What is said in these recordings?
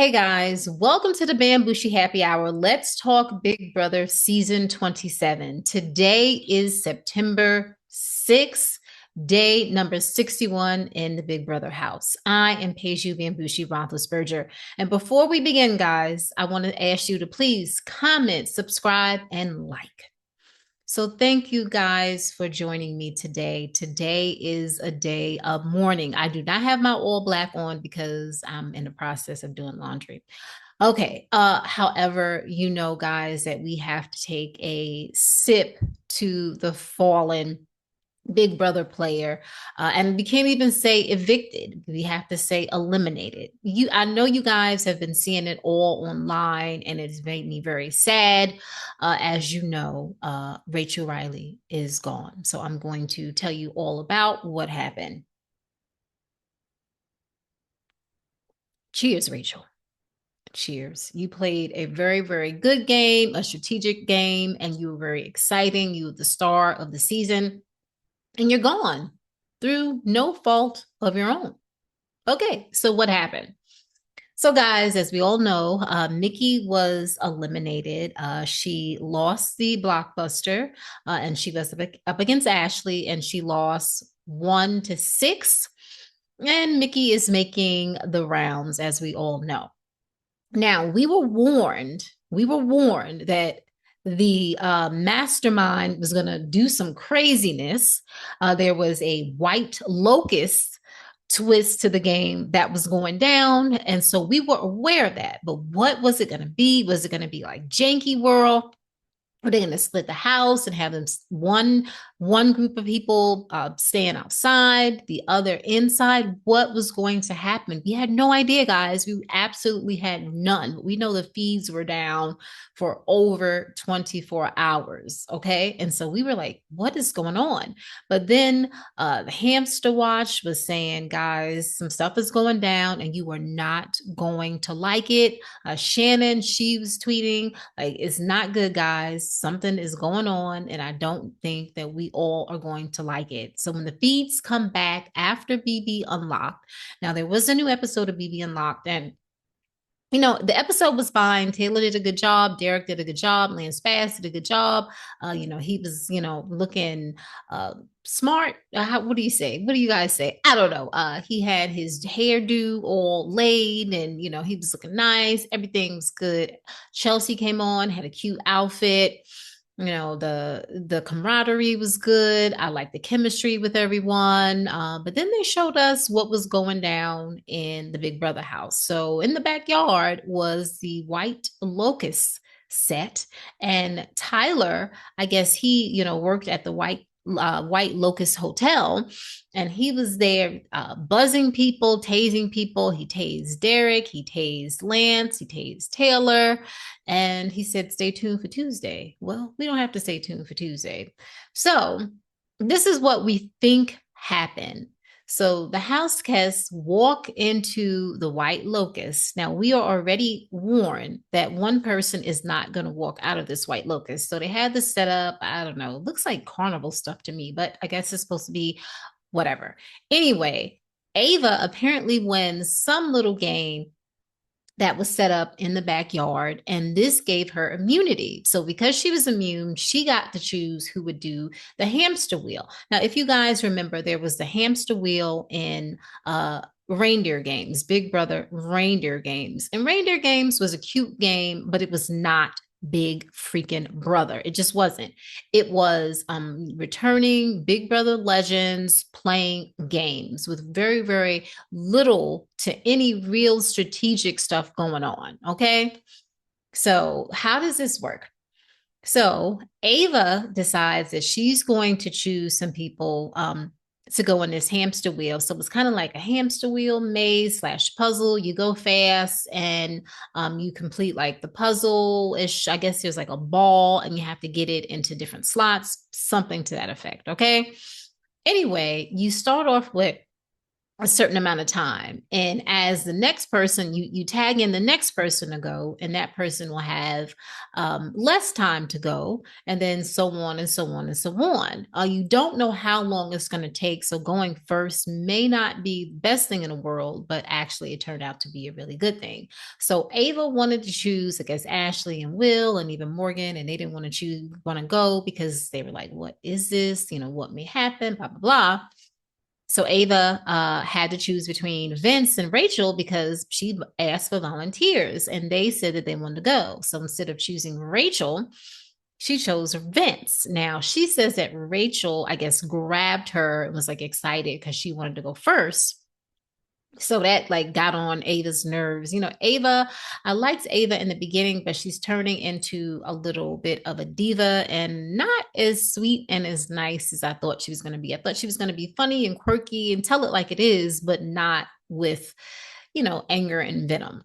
Hey guys, welcome to the Bambushi Happy Hour. Let's talk Big Brother season 27. Today is September 6th, day number 61 in the Big Brother house. I am Peju Bambushi Roethlisberger. And before we begin, guys, I want to ask you to please comment, subscribe, and like. So thank you guys for joining me today. Today is a day of mourning. I do not have my all black on because I'm in the process of doing laundry. Okay. However, you know, guys, that we have to take a sip to the fallen Big Brother player, and we can't even say evicted. We have to say eliminated. I know you guys have been seeing it all online, and it's made me very sad. As you know, Rachel Riley is gone, so I'm going to tell you all about what happened. Cheers, Rachel. Cheers. You played a very, very good game, a strategic game, and you were very exciting. You were the star of the season and you're gone through no fault of your own. Okay, so what happened? So, guys, as we all know, Nikki was eliminated. She lost the blockbuster, and she was up against Ashley, and she lost 1-6. And Mickey is making the rounds, as we all know. Now, we were warned. We were warned that the mastermind was going to do some craziness. There was a White Locust twist to the game that was going down. And so we were aware of that. But what was it going to be? Was it going to be like Janky World? Are they going to split the house and have them one group of people staying outside, the other inside? What was going to happen? We had no idea, guys. We absolutely had none. We know the feeds were down for over 24 hours. Okay. And so we were like, what is going on? But then the Hamster Watch was saying, guys, some stuff is going down and you are not going to like it. Shannon, she was tweeting, like, it's not good, guys. Something is going on, and I don't think that we all are going to like it. So when the feeds come back after BB Unlocked, now there was a new episode of BB Unlocked, and the episode was fine. Taylor did a good job. Derek did a good job. Lance Bass did a good job. He was, looking smart. What do you say? What do you guys say? I don't know. He had his hairdo all laid and, he was looking nice. Everything was good. Chelsea came on, had a cute outfit. The camaraderie was good. I liked the chemistry with everyone. But then they showed us what was going down in the Big Brother house. So in the backyard was the White Locust set, and Tyler, I guess he worked at the White Locust Hotel, and he was there buzzing people, tasing people. He tased Derek, he tased Lance, he tased Taylor, and he said, stay tuned for Tuesday. Well, we don't have to stay tuned for Tuesday. So this is what we think happened. So the houseguests walk into the White Locust. Now, we are already warned that one person is not going to walk out of this White Locust. So they had this set up. I don't know. It looks like carnival stuff to me, but I guess it's supposed to be whatever. Anyway, Ava apparently wins some little game that was set up in the backyard, and this gave her immunity. So because she was immune, she got to choose who would do the hamster wheel. Now, if you guys remember, there was the hamster wheel in reindeer games, Big Brother reindeer games. And reindeer games was a cute game, but it was not Big freaking Brother. It just wasn't. It was returning Big Brother legends playing games with very, very little to any real strategic stuff going on. Okay. So, how does this work? So, Ava decides that she's going to choose some people to go on this hamster wheel. So it's kind of like a hamster wheel maze / puzzle. You go fast and you complete like the puzzle ish. I guess there's like a ball and you have to get it into different slots, something to that effect. Okay. Anyway, you start off with a certain amount of time. And as the next person, you tag in the next person to go, and that person will have less time to go, and then so on and so on and so on. You don't know how long it's going to take. So going first may not be the best thing in the world, but actually it turned out to be a really good thing. So Ava wanted to choose, I guess, Ashley and Will and even Morgan, and they didn't want to go because they were like, what is this? What may happen? Blah, blah, blah. So Ava had to choose between Vince and Rachel because she asked for volunteers and they said that they wanted to go. So instead of choosing Rachel, she chose Vince. Now she says that Rachel, I guess, grabbed her and was like excited because she wanted to go first. So that like got on Ava's nerves. Ava, I liked Ava in the beginning, but she's turning into a little bit of a diva and not as sweet and as nice as I thought she was going to be. I thought she was going to be funny and quirky and tell it like it is, but not with, anger and venom.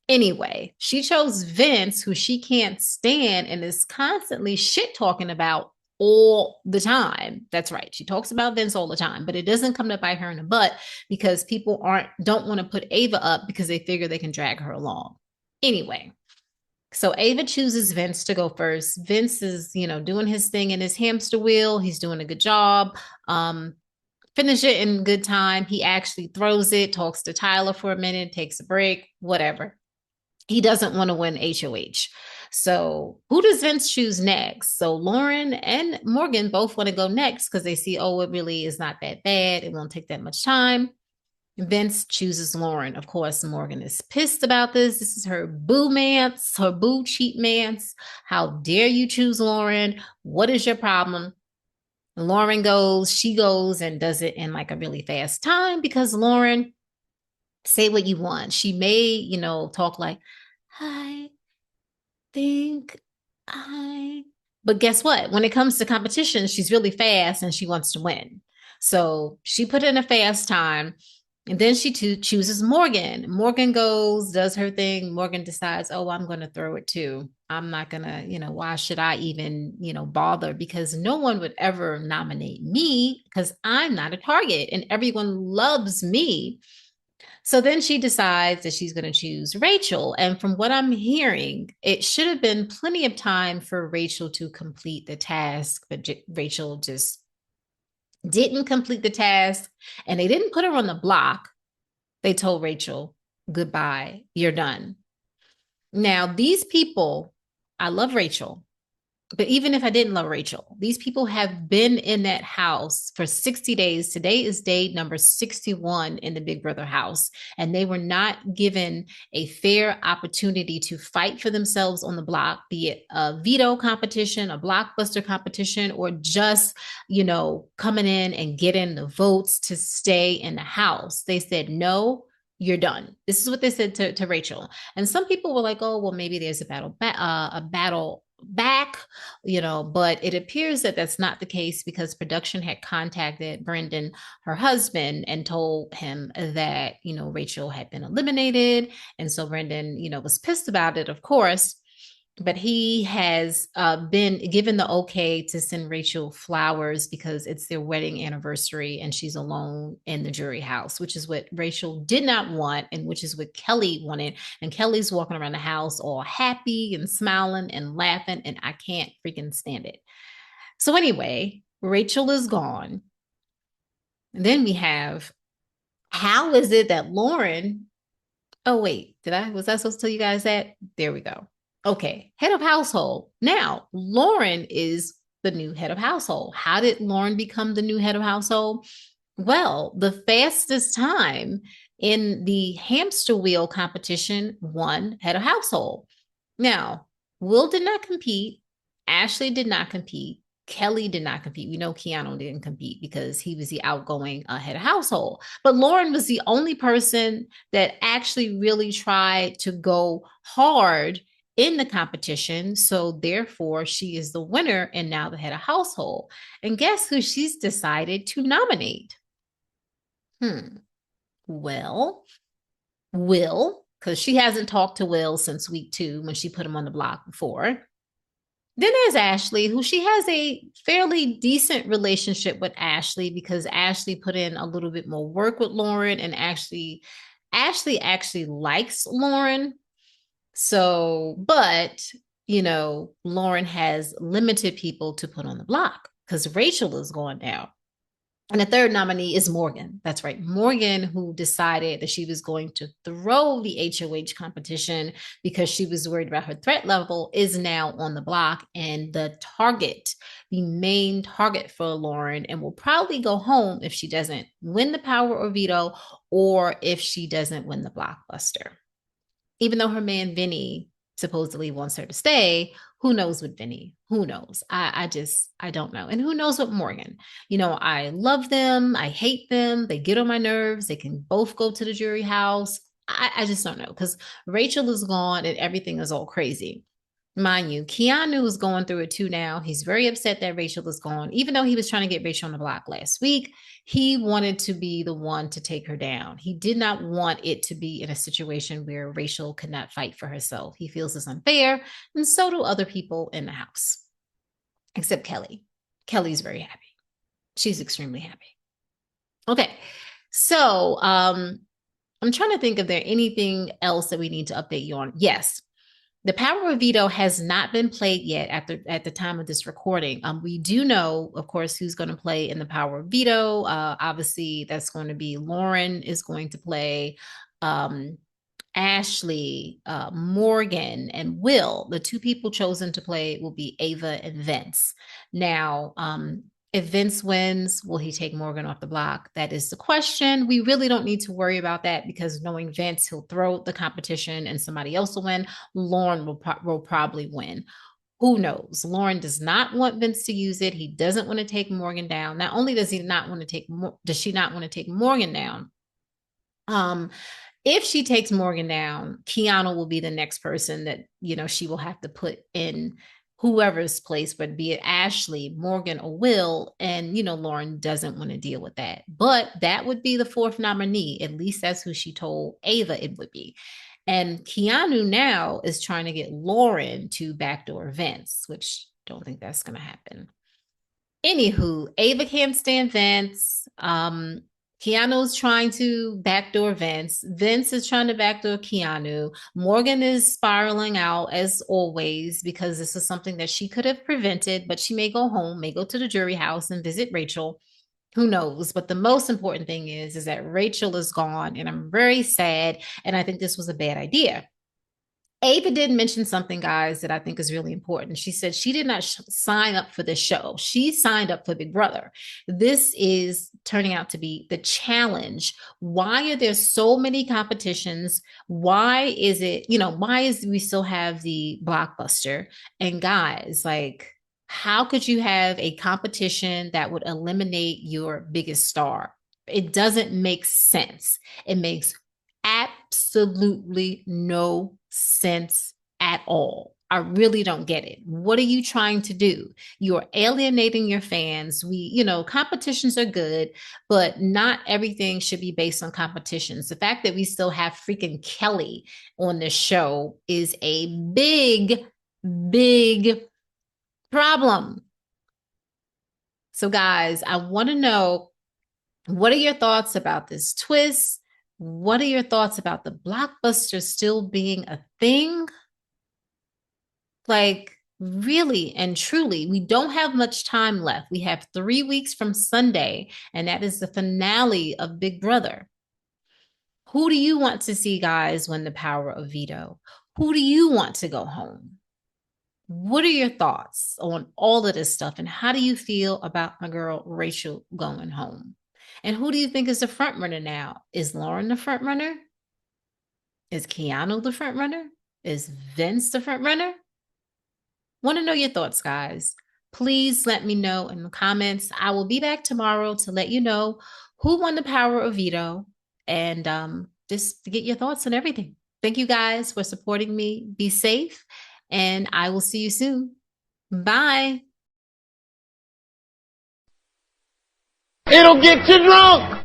Anyway, she chose Vince, who she can't stand and is constantly shit talking about all the time. That's right. She talks about Vince all the time, but it doesn't come to bite her in the butt because people don't want to put Ava up because they figure they can drag her along. Anyway, so Ava chooses Vince to go first. Vince is, doing his thing in his hamster wheel. He's doing a good job. Finish it in good time. He actually throws it, talks to Tyler for a minute, takes a break, whatever. He doesn't want to win HOH. So who does Vince choose next? So Lauren and Morgan both want to go next because they see, oh, it really is not that bad. It won't take that much time. Vince chooses Lauren. Of course, Morgan is pissed about this. This is her boo mance, her boo cheat mance. How dare you choose Lauren? What is your problem? Lauren she goes and does it in like a really fast time because Lauren, say what you want. She may, talk like, I think I. But guess what? When it comes to competition, she's really fast and she wants to win. So she put in a fast time. And then she chooses Morgan. Morgan goes, does her thing. Morgan decides, oh, I'm going to throw it too. I'm not going to, why should I even, bother? Because no one would ever nominate me because I'm not a target and everyone loves me. So then she decides that she's going to choose Rachel. And from what I'm hearing, it should have been plenty of time for Rachel to complete the task, but Rachel just didn't complete the task and they didn't put her on the block. They told Rachel, goodbye, you're done. Now, these people, I love Rachel. But even if I didn't love Rachel, these people have been in that house for 60 days. Today is day number 61 in the Big Brother house. And they were not given a fair opportunity to fight for themselves on the block, be it a veto competition, a blockbuster competition, or just, coming in and getting the votes to stay in the house. They said, no, you're done. This is what they said to Rachel. And some people were like, oh, well, maybe there's a battle back, but it appears that that's not the case because production had contacted Brendan, her husband, and told him that, Rachel had been eliminated. And so Brendan, was pissed about it, of course. But he has been given the okay to send Rachel flowers because it's their wedding anniversary and she's alone in the jury house, which is what Rachel did not want and which is what Kelly wanted. And Kelly's walking around the house all happy and smiling and laughing, and I can't freaking stand it. So anyway, Rachel is gone. And then we have, how is it that Lauren, oh wait, was I supposed to tell you guys that? There we go. Okay, head of household. Now, Lauren is the new head of household. How did Lauren become the new head of household? Well, the fastest time in the hamster wheel competition won head of household. Now, Will did not compete. Ashley did not compete. Kelly did not compete. We know Keanu didn't compete because he was the outgoing head of household. But Lauren was the only person that actually really tried to go hard in the competition. So therefore, she is the winner and now the head of household. And guess who she's decided to nominate? Well, Will, because she hasn't talked to Will since week 2 when she put him on the block before. Then there's Ashley, who she has a fairly decent relationship with Ashley because Ashley put in a little bit more work with Lauren, and Ashley actually likes Lauren. So, but Lauren has limited people to put on the block because Rachel is going down. And the third nominee is Morgan. That's right. Morgan, who decided that she was going to throw the HOH competition because she was worried about her threat level, is now on the block and the main target for Lauren, and will probably go home if she doesn't win the power or veto or if she doesn't win the blockbuster. Even though her man Vinny supposedly wants her to stay, who knows with Vinny? Who knows? I don't know. And who knows with Morgan? I love them. I hate them. They get on my nerves. They can both go to the jury house. I just don't know because Rachel is gone and everything is all crazy. Mind you, Keanu is going through it too now. He's very upset that Rachel is gone. Even though he was trying to get Rachel on the block last week, he wanted to be the one to take her down. He did not want it to be in a situation where Rachel could not fight for herself. He feels it's unfair, and so do other people in the house, except Kelly. Kelly's very happy. She's extremely happy. Okay, so I'm trying to think if there anything else that we need to update you on. Yes, the Power of Veto has not been played yet at the time of this recording. We do know, of course, who's going to play in the Power of Veto. Obviously, that's going to be Lauren is going to play. Ashley, Morgan, and Will. The two people chosen to play will be Ava and Vince. Now, if Vince wins, will he take Morgan off the block? That is the question. We really don't need to worry about that because knowing Vince, he'll throw the competition and somebody else will win. Lauren will probably win. Who knows? Lauren does not want Vince to use it. He doesn't want to take Morgan down. Not only does she not want to take Morgan down, if she takes Morgan down, Keanu will be the next person that, she will have to put in whoever's place, but be it Ashley, Morgan, or Will. And, Lauren doesn't want to deal with that. But that would be the fourth nominee. At least that's who she told Ava it would be. And Keanu now is trying to get Lauren to backdoor Vince, which don't think that's going to happen. Anywho, Ava can't stand Vince. Keanu's trying to backdoor Vince. Vince is trying to backdoor Keanu. Morgan is spiraling out as always because this is something that she could have prevented, but she may go home, may go to the jury house and visit Rachel. Who knows? But the most important thing is that Rachel is gone, and I'm very sad. And I think this was a bad idea. Ava did mention something, guys, that I think is really important. She said she did not sign up for this show. She signed up for Big Brother. This is turning out to be the challenge. Why are there so many competitions? Why is it, why is we still have the blockbuster? And guys, how could you have a competition that would eliminate your biggest star? It doesn't make sense. It makes absolutely no sense at all. I really don't get it. What are you trying to do? You're alienating your fans. Competitions are good, but not everything should be based on competitions. The fact that we still have freaking Kelly on this show is a big, big problem. So, guys, I want to know, what are your thoughts about this twist? What are your thoughts about the blockbuster still being a thing? Really and truly, we don't have much time left. We have 3 weeks from Sunday, and that is the finale of Big Brother. Who do you want to see, guys, win the power of veto? Who do you want to go home? What are your thoughts on all of this stuff? And how do you feel about my girl Rachel going home? And who do you think is the front runner now? Is Lauren the front runner? Is Keanu the front runner? Is Vince the front runner? Want to know your thoughts, guys. Please let me know in the comments. I will be back tomorrow to let you know who won the power of veto and just to get your thoughts on everything. Thank you guys for supporting me. Be safe, and I will see you soon. Bye. It'll get you drunk.